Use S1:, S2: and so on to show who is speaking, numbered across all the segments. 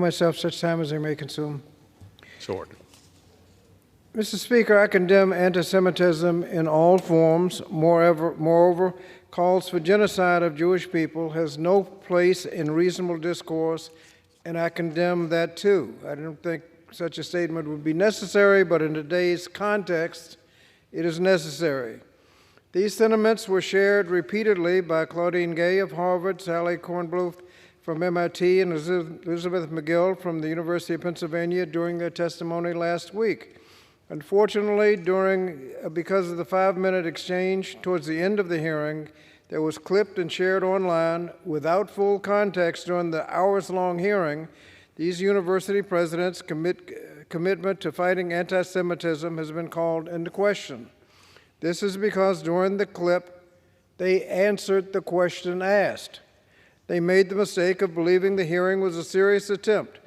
S1: myself such time as they may consume.
S2: So ordered.
S1: Mr. Speaker, I condemn anti-Semitism in all forms. Moreover, calls for genocide of Jewish people has no place in reasonable discourse, and I condemn that too. I don't think such a statement would be necessary, but in today's context, it is necessary. These sentiments were shared repeatedly by Claudine Gay of Harvard, Sally Kornbluth from MIT, and Elizabeth McGill from the University of Pennsylvania during their testimony last week. Unfortunately, because of the 5-minute exchange towards the end of the hearing that was clipped and shared online without full context during the hours-long hearing, these university presidents' commitment to fighting anti-Semitism has been called into question. This is because during the clip, they answered the question asked. They made the mistake of believing the hearing was a serious attempt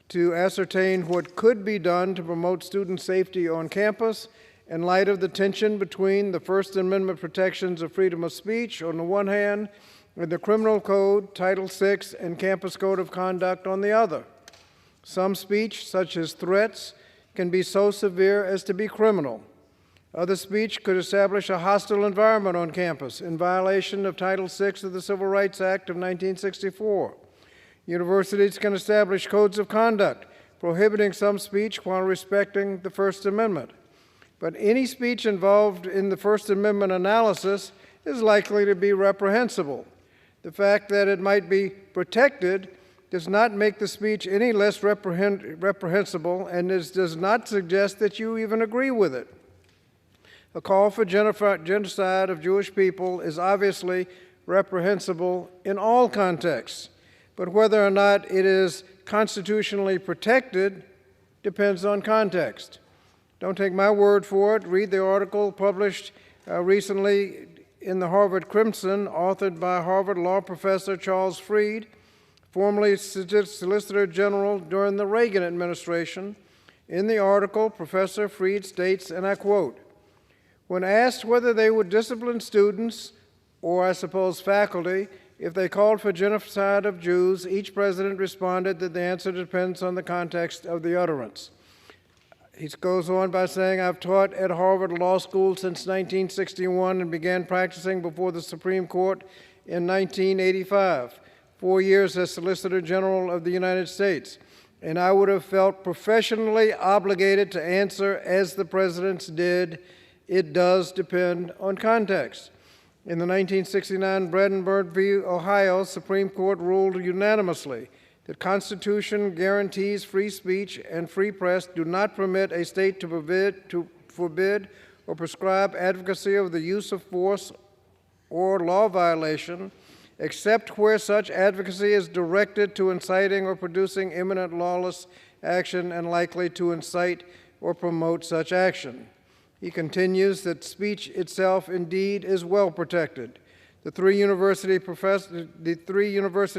S1: to ascertain what could be done to promote student safety on campus in light of the tension between the First Amendment protections of freedom of speech on the one hand and the Criminal Code, Title VI, and Campus Code of Conduct on the other. Some speech, such as threats, can be so severe as to be criminal. Other speech could establish a hostile environment on campus in violation of Title VI of the Civil Rights Act of 1964. Universities can establish codes of conduct prohibiting some speech while respecting the First Amendment. But any speech involved in the First Amendment analysis is likely to be reprehensible. The fact that it might be protected does not make the speech any less reprehensible, and does not suggest that you even agree with it. A call for genocide of Jewish people is obviously reprehensible in all contexts, but whether or not it is constitutionally protected depends on context. Don't take my word for it. Read the article published recently in the Harvard Crimson, authored by Harvard law professor Charles Fried, formerly Solicitor General during the Reagan administration. In the article, Professor Fried states, and I quote, "When asked whether they would discipline students, or I suppose faculty, if they called for genocide of Jews, each president responded that the answer depends on the context of the utterance." He goes on by saying, "I've taught at Harvard Law School since 1961 and began practicing before the Supreme Court in 1985, 4 years as Solicitor General of the United States, and I would have felt professionally obligated to answer as the presidents did. It does depend on context." In the 1969 Brandenburg v. Ohio Supreme Court ruled unanimously that Constitution guarantees free speech and free press do not permit a state to forbid or prescribe advocacy of the use of force or law violation, except where such advocacy is directed to inciting or producing imminent lawless action and likely to incite or promote such action. He continues that speech itself indeed is well protected. The three university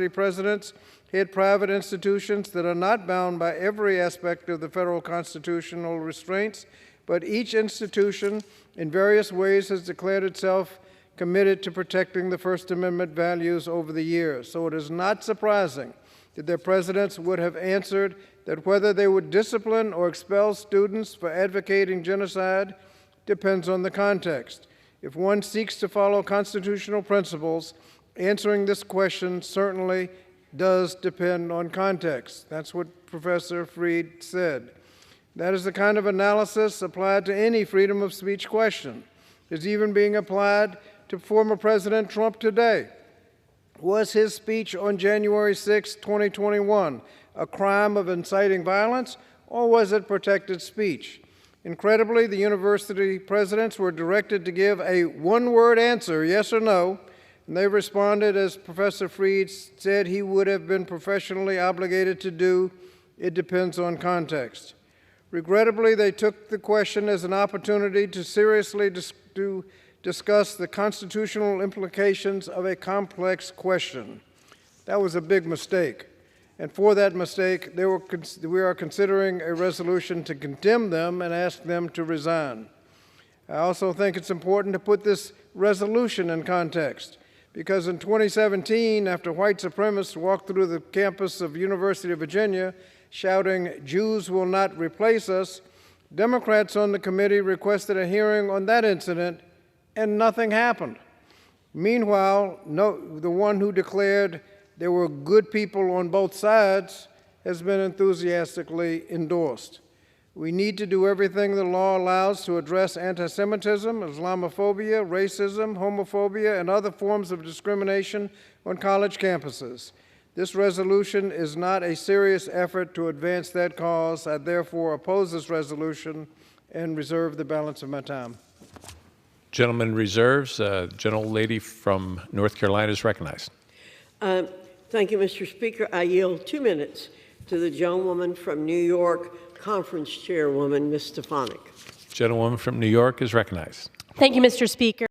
S1: presidents head private institutions that are not bound by every aspect of the federal constitutional restraints, but each institution in various ways has declared itself committed to protecting the First Amendment values over the years. So it is not surprising that their presidents would have answered that whether they would discipline or expel students for advocating genocide depends on the context. If one seeks to follow constitutional principles, answering this question certainly does depend on context. That's what Professor Fried said. That is the kind of analysis applied to any freedom of speech question. It's even being applied to former President Trump today. Was his speech on January 6, 2021, a crime of inciting violence, or was it protected speech? Incredibly, the university presidents were directed to give a one-word answer, yes or no, and they responded, as Professor Fried said he would have been professionally obligated to do, it depends on context. Regrettably, they took the question as an opportunity to seriously discuss the constitutional implications of a complex question. That was a big mistake. And for that mistake, we are considering a resolution to condemn them and ask them to resign. I also think it's important to put this resolution in context, Because in 2017, after white supremacists walked through the campus of University of Virginia shouting, "Jews will not replace us," Democrats on the committee requested a hearing on that incident, and nothing happened. Meanwhile, the one who declared there were good people on both sides has been enthusiastically endorsed. We need to do everything the law allows to address anti-Semitism, Islamophobia, racism, homophobia, and other forms of discrimination on college campuses. This resolution is not a serious effort to advance that cause. I therefore oppose this resolution and reserve the balance of my time.
S2: Gentleman reserves. Gentlelady from North Carolina is recognized.
S3: Thank you, Mr. Speaker. I yield 2 minutes to the gentlewoman from New York, Conference Chairwoman, Ms. Stefanik.
S2: Gentlewoman from New York is recognized.
S4: Thank you, Mr. Speaker.